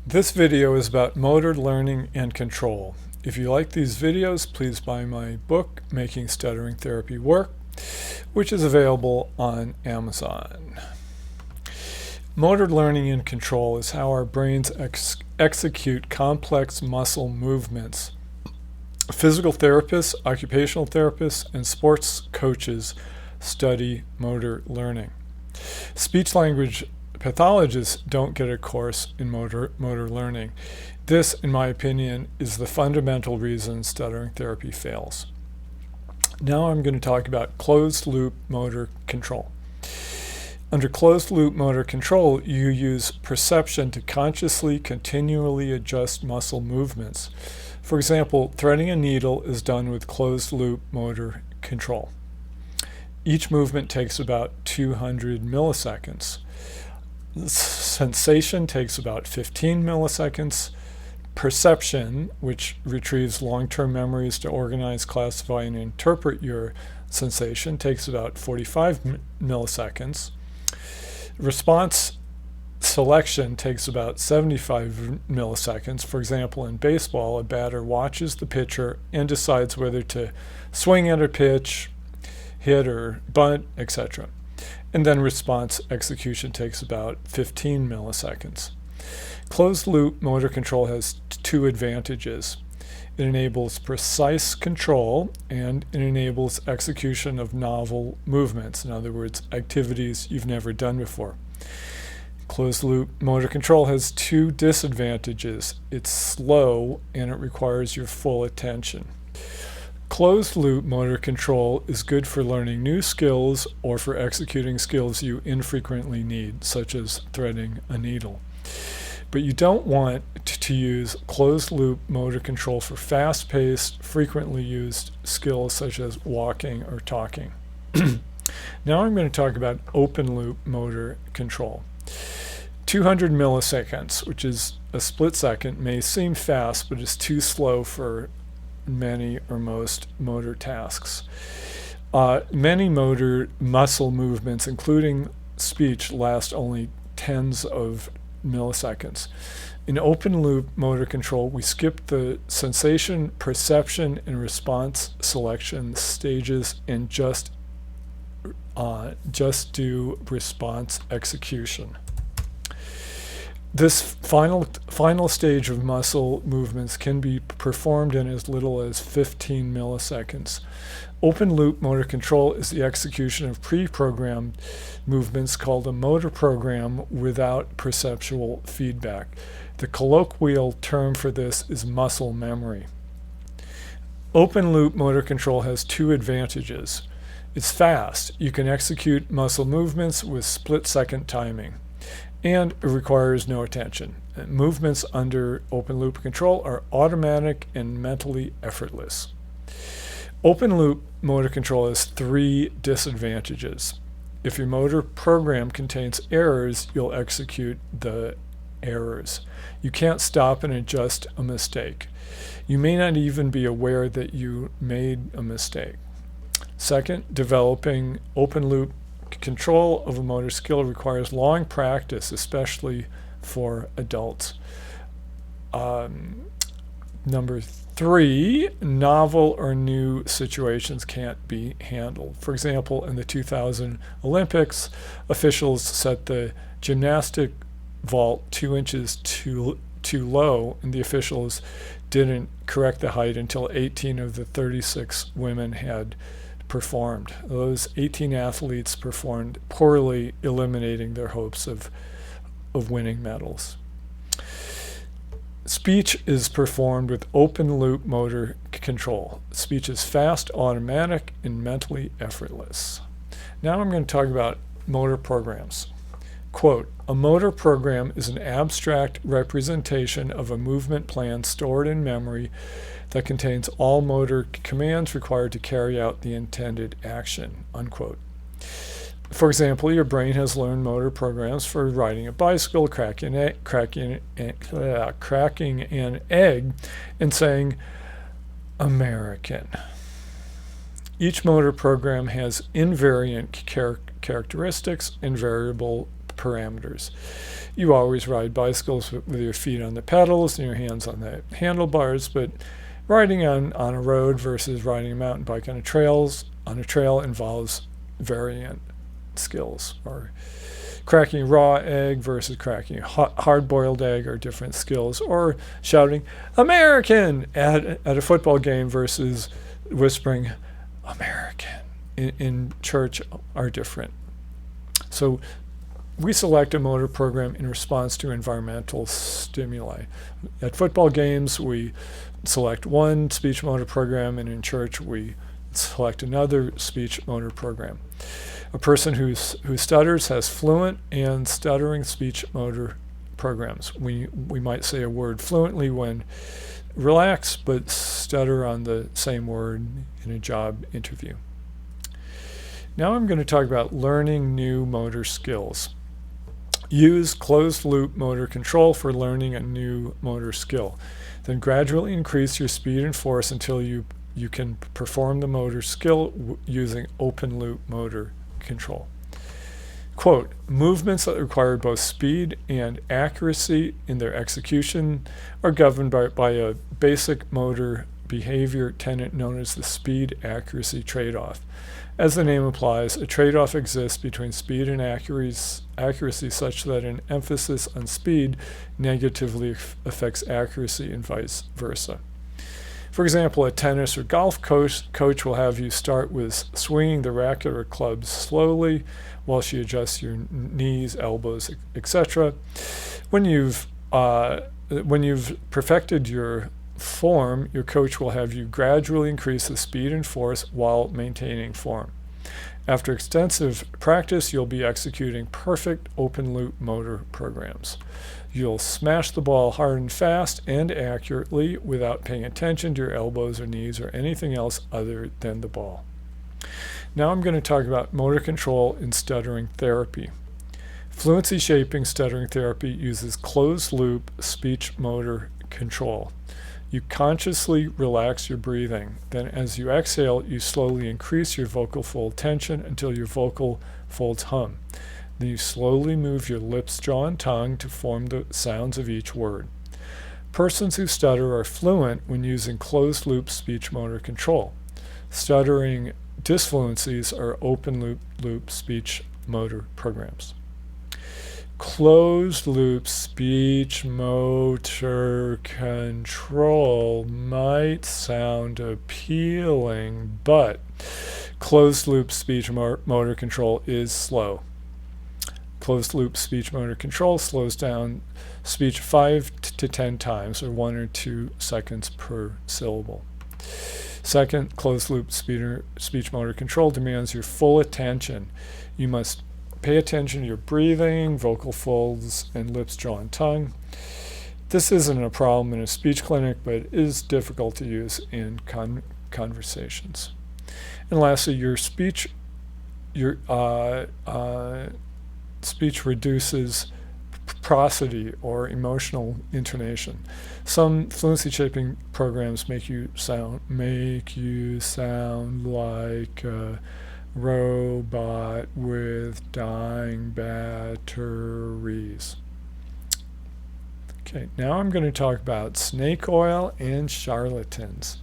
This video is about motor learning and control. If you like these videos, please buy my book, Making Stuttering Therapy Work, which is available on Amazon. Motor learning and control is how our brains execute complex muscle movements. Physical therapists, occupational therapists, and sports coaches study motor learning. Speech-language pathologists don't get a course in motor learning. This, in my opinion, is the fundamental reason stuttering therapy fails. Now I'm going to talk about closed-loop motor control. Under closed-loop motor control, you use perception to consciously, continually adjust muscle movements. For example, threading a needle is done with closed-loop motor control. Each movement takes about 200 milliseconds. Sensation takes about 15 milliseconds. Perception, which retrieves long-term memories to organize, classify, and interpret your sensation, takes about 45 milliseconds. Response selection takes about 75 milliseconds. For example, in baseball, a batter watches the pitcher and decides whether to swing at a pitch, hit or bunt, etc. And then response execution takes about 15 milliseconds. Closed-loop motor control has two advantages. It enables precise control and it enables execution of novel movements, in other words, activities you've never done before. Closed-loop motor control has two disadvantages. It's slow and it requires your full attention. Closed-loop motor control is good for learning new skills or for executing skills you infrequently need, such as threading a needle. But you don't want to use closed-loop motor control for fast-paced, frequently used skills such as walking or talking. Now I'm going to talk about open-loop motor control. 200 milliseconds, which is a split second, may seem fast, but is too slow for many or most motor tasks. Many motor muscle movements, including speech, last only tens of milliseconds. In open loop motor control, we skip the sensation, perception, and response selection stages and just do response execution. This final stage of muscle movements can be performed in as little as 15 milliseconds. Open loop motor control is the execution of pre-programmed movements called a motor program without perceptual feedback. The colloquial term for this is muscle memory. Open loop motor control has two advantages. It's fast. You can execute muscle movements with split-second timing. And it requires no attention. Movements under open loop control are automatic and mentally effortless. Open loop motor control has three disadvantages. If your motor program contains errors, you'll execute the errors. You can't stop and adjust a mistake. You may not even be aware that you made a mistake. Second, developing open loop control of a motor skill requires long practice, especially for adults. Number three, novel or new situations can't be handled. For example, in the 2000 Olympics, officials set the gymnastic vault 2 inches too low, and the officials didn't correct the height until 18 of the 36 women had performed. Those 18 athletes performed poorly, eliminating their hopes of winning medals. Speech is performed with open loop motor control. Speech is fast, automatic, and mentally effortless. Now I'm going to talk about motor programs. Quote, a motor program is an abstract representation of a movement plan stored in memory that contains all motor commands required to carry out the intended action, unquote. For example, your brain has learned motor programs for riding a bicycle, cracking an egg, and saying American. Each motor program has invariant characteristics and variable parameters. You always ride bicycles with your feet on the pedals and your hands on the handlebars, but riding on a road versus riding a mountain bike on a trail involves variant skills, or cracking a raw egg versus cracking a hard-boiled egg are different skills, or shouting American at a football game versus whispering American in church are different. So we select a motor program in response to environmental stimuli. At football games, we select one speech motor program, and in church, we select another speech motor program. A person who stutters has fluent and stuttering speech motor programs. We might say a word fluently when relaxed, but stutter on the same word in a job interview. Now I'm going to talk about learning new motor skills. Use closed-loop motor control for learning a new motor skill. Then gradually increase your speed and force until you can perform the motor skill using open-loop motor control. Quote, movements that require both speed and accuracy in their execution are governed by a basic motor behavior tenet known as the speed-accuracy trade-off. As the name implies, a trade-off exists between speed and accuracy such that an emphasis on speed negatively affects accuracy and vice versa. For example, a tennis or golf coach will have you start with swinging the racket or club slowly while she adjusts your knees, elbows, etc. When you've perfected your form, your coach will have you gradually increase the speed and force while maintaining form. After extensive practice, you'll be executing perfect open-loop motor programs. You'll smash the ball hard and fast and accurately without paying attention to your elbows or knees or anything else other than the ball. Now I'm going to talk about motor control in stuttering therapy. Fluency shaping stuttering therapy uses closed-loop speech motor control. You consciously relax your breathing. Then as you exhale, you slowly increase your vocal fold tension until your vocal folds hum. Then you slowly move your lips, jaw, and tongue to form the sounds of each word. Persons who stutter are fluent when using closed-loop speech motor control. Stuttering disfluencies are open-loop speech motor programs. Closed-loop speech motor control might sound appealing, but closed-loop speech motor control is slow. Closed-loop speech motor control slows down speech 5 to 10 times, or 1 or 2 seconds per syllable. Second, closed-loop speech motor control demands your full attention. You must pay attention to your breathing, vocal folds, and lips, jaw, and tongue. This isn't a problem in a speech clinic, but it is difficult to use in conversations. And lastly, your speech reduces prosody or emotional intonation. Some fluency shaping programs make you sound like a robot with dying batteries. Okay, now I'm going to talk about snake oil and charlatans.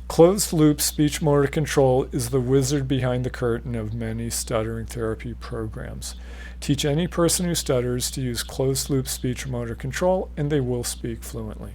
Closed-loop speech motor control is the wizard behind the curtain of many stuttering therapy programs. Teach any person who stutters to use closed-loop speech motor control, and they will speak fluently.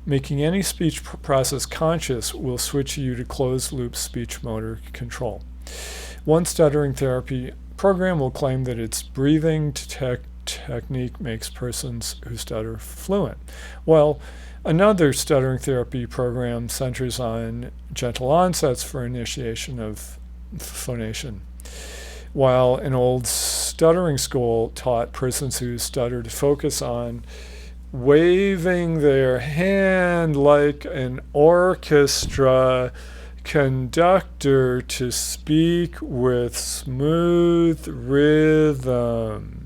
Making any speech process conscious will switch you to closed-loop speech motor control. One stuttering therapy program will claim that its breathing technique makes persons who stutter fluent, while another stuttering therapy program centers on gentle onsets for initiation of phonation, while an old stuttering school taught persons who stutter to focus on waving their hand like an orchestra conductor to speak with smooth rhythm.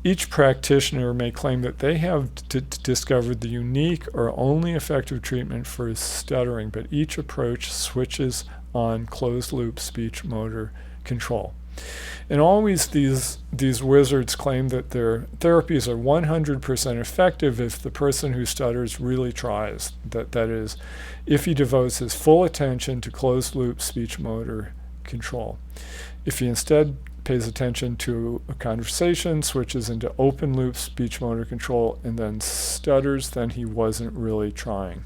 Each practitioner may claim that they have discovered the unique or only effective treatment for stuttering, but each approach switches on closed-loop speech motor control. And always these wizards claim that their therapies are 100% effective if the person who stutters really tries. That is, if he devotes his full attention to closed-loop speech motor control. If he instead pays attention to a conversation, switches into open-loop speech motor control, and then stutters, then he wasn't really trying.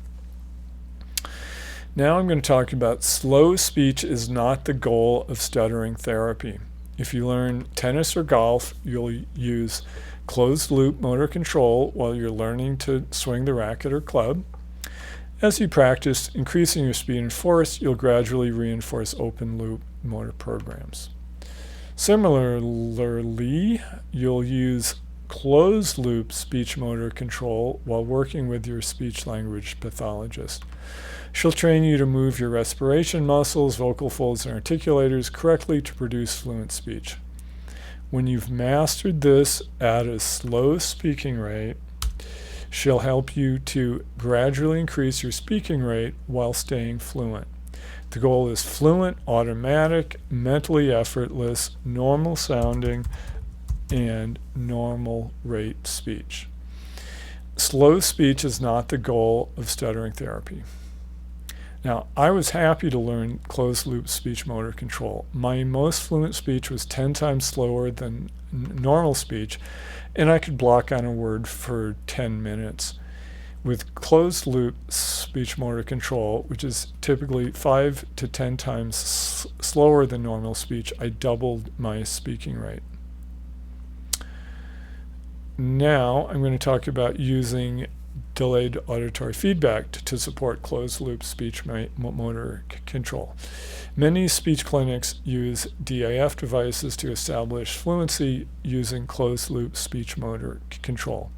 Now I'm going to talk about slow speech is not the goal of stuttering therapy. If you learn tennis or golf, you'll use closed-loop motor control while you're learning to swing the racket or club. As you practice increasing your speed and force, you'll gradually reinforce open-loop motor programs. Similarly, you'll use closed-loop speech motor control while working with your speech-language pathologist. She'll train you to move your respiration muscles, vocal folds, and articulators correctly to produce fluent speech. When you've mastered this at a slow speaking rate, she'll help you to gradually increase your speaking rate while staying fluent. The goal is fluent, automatic, mentally effortless, normal sounding, and normal rate speech. Slow speech is not the goal of stuttering therapy. Now, I was happy to learn closed-loop speech motor control. My most fluent speech was 10 times slower than normal speech, and I could block on a word for 10 minutes. With closed-loop speech motor control, which is typically 5 to 10 times slower than normal speech, I doubled my speaking rate. Now, I'm going to talk about using delayed auditory feedback to support closed-loop speech motor control. Many speech clinics use DAF devices to establish fluency using closed-loop speech motor control.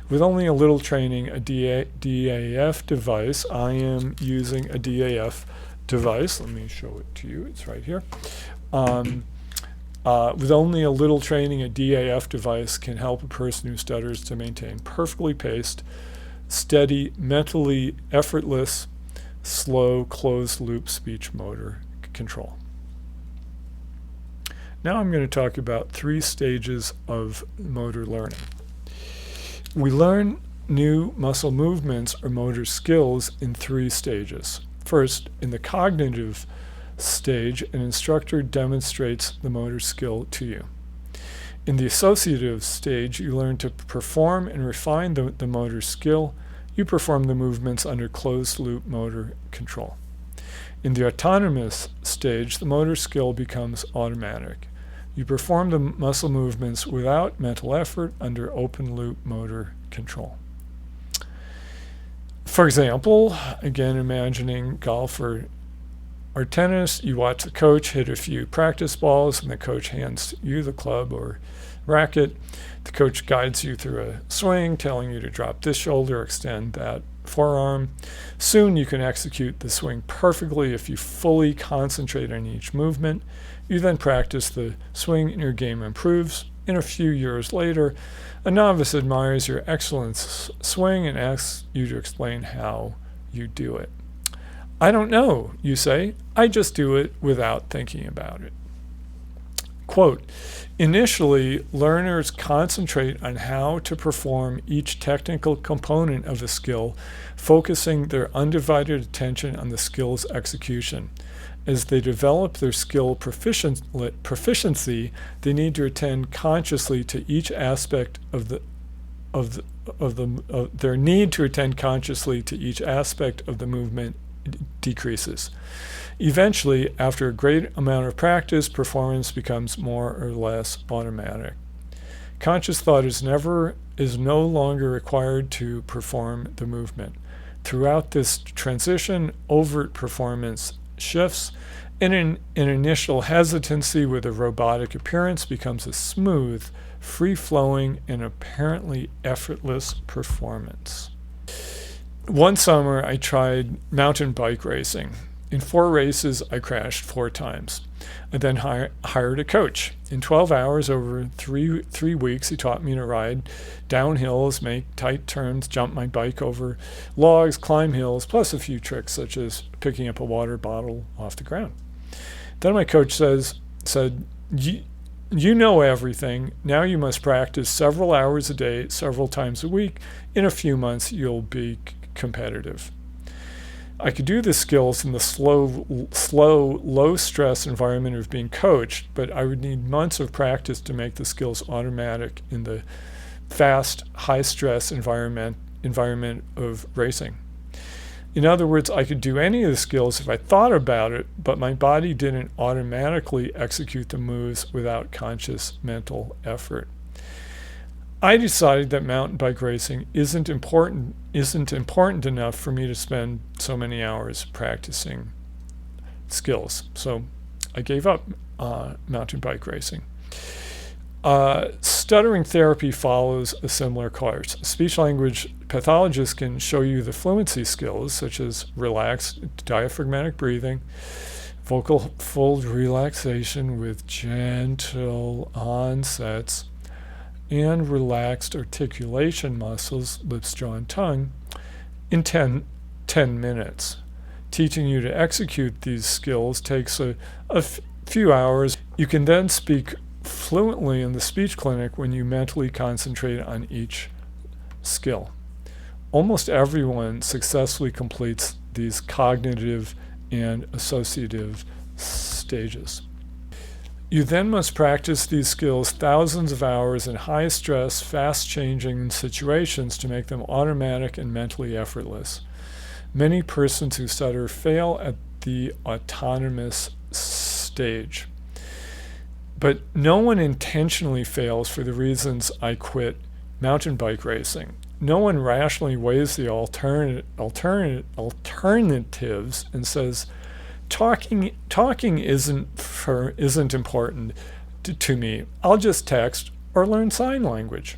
With only a little training, a DAF device, I am using a DAF device. Let me show it to you. It's right here. With only a little training, a DAF device can help a person who stutters to maintain perfectly paced, steady, mentally effortless, slow, closed-loop speech motor control. Now I'm going to talk about 3 stages of motor learning. We learn new muscle movements or motor skills in 3 stages. First, in the cognitive stage, an instructor demonstrates the motor skill to you. In the associative stage, you learn to perform and refine the motor skill. You perform the movements under closed-loop motor control. In the autonomous stage, the motor skill becomes automatic. You perform the muscle movements without mental effort under open-loop motor control. For example, again, imagining golf or tennis, you watch the coach hit a few practice balls, and the coach hands you the club or racket. The coach guides you through a swing, telling you to drop this shoulder, extend that forearm. Soon you can execute the swing perfectly if you fully concentrate on each movement. You then practice the swing and your game improves. And a few years later, a novice admires your excellent swing and asks you to explain how you do it. I don't know, you say. I just do it without thinking about it. Quote, initially, learners concentrate on how to perform each technical component of a skill, focusing their undivided attention on the skill's execution. As they develop their skill proficiency, they need to attend consciously to each aspect their need to attend consciously to each aspect of the movement decreases. Eventually, after a great amount of practice, performance becomes more or less automatic. Conscious thought is no longer required to perform the movement. Throughout this transition, overt performance shifts, and an initial hesitancy with a robotic appearance becomes a smooth, free-flowing, and apparently effortless performance. One summer, I tried mountain bike racing. In 4 races, I crashed 4 times. I then hired a coach. In 12 hours, over three weeks, he taught me to ride down hills, make tight turns, jump my bike over logs, climb hills, plus a few tricks such as picking up a water bottle off the ground. Then my coach said, You know everything. Now you must practice several hours a day, several times a week. In a few months, you'll be competitive. I could do the skills in the slow, low-stress environment of being coached, but I would need months of practice to make the skills automatic in the fast, high-stress environment of racing. In other words, I could do any of the skills if I thought about it, but my body didn't automatically execute the moves without conscious mental effort. I decided that mountain bike racing isn't important enough for me to spend so many hours practicing skills. So I gave up mountain bike racing. Stuttering therapy follows a similar course. Speech-language pathologists can show you the fluency skills, such as relaxed diaphragmatic breathing, vocal full relaxation with gentle onsets, and relaxed articulation muscles, lips, jaw, and tongue, in 10 minutes. Teaching you to execute these skills takes a few hours. You can then speak fluently in the speech clinic when you mentally concentrate on each skill. Almost everyone successfully completes these cognitive and associative stages. You then must practice these skills thousands of hours in high-stress, fast-changing situations to make them automatic and mentally effortless. Many persons who stutter fail at the autonomous stage. But no one intentionally fails for the reasons I quit mountain bike racing. No one rationally weighs the alternatives and says, talking isn't important to me. I'll just text or learn sign language.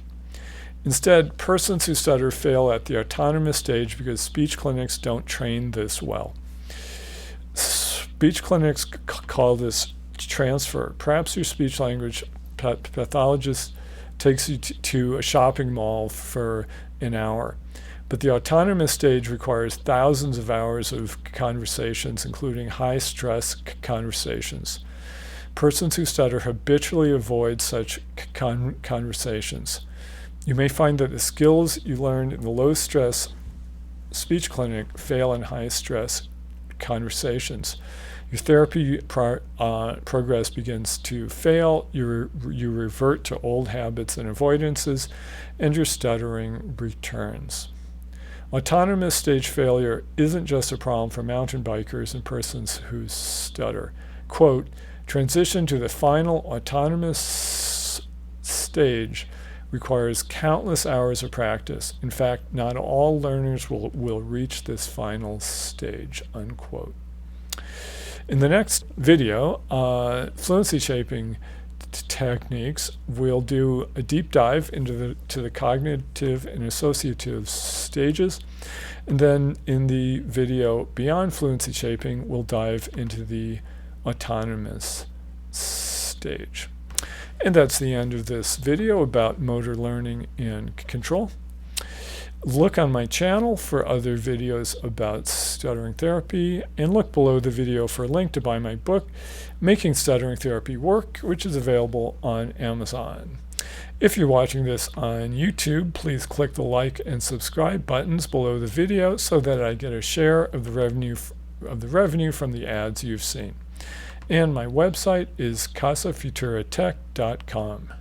Instead, persons who stutter fail at the autonomous stage because speech clinics don't train this well. Speech clinics call this transfer. Perhaps your speech language pathologist takes you to a shopping mall for an hour. But the autonomous stage requires thousands of hours of conversations, including high-stress conversations. Persons who stutter habitually avoid such conversations. You may find that the skills you learned in the low-stress speech clinic fail in high-stress conversations. Your therapy progress begins to fail, you revert to old habits and avoidances, and your stuttering returns. Autonomous stage failure isn't just a problem for mountain bikers and persons who stutter. Quote, transition to the final autonomous stage requires countless hours of practice. In fact, not all learners will reach this final stage, unquote. In the next video, fluency shaping techniques, we'll do a deep dive into the cognitive and associative stages. And then in the video beyond fluency shaping, we'll dive into the autonomous stage. And that's the end of this video about motor learning and control. Look on my channel for other videos about stuttering therapy, and look below the video for a link to buy my book, Making Stuttering Therapy Work, which is available on Amazon. If you're watching this on YouTube, please click the like and subscribe buttons below the video so that I get a share of the revenue from the ads you've seen. And my website is casafuturaTech.com.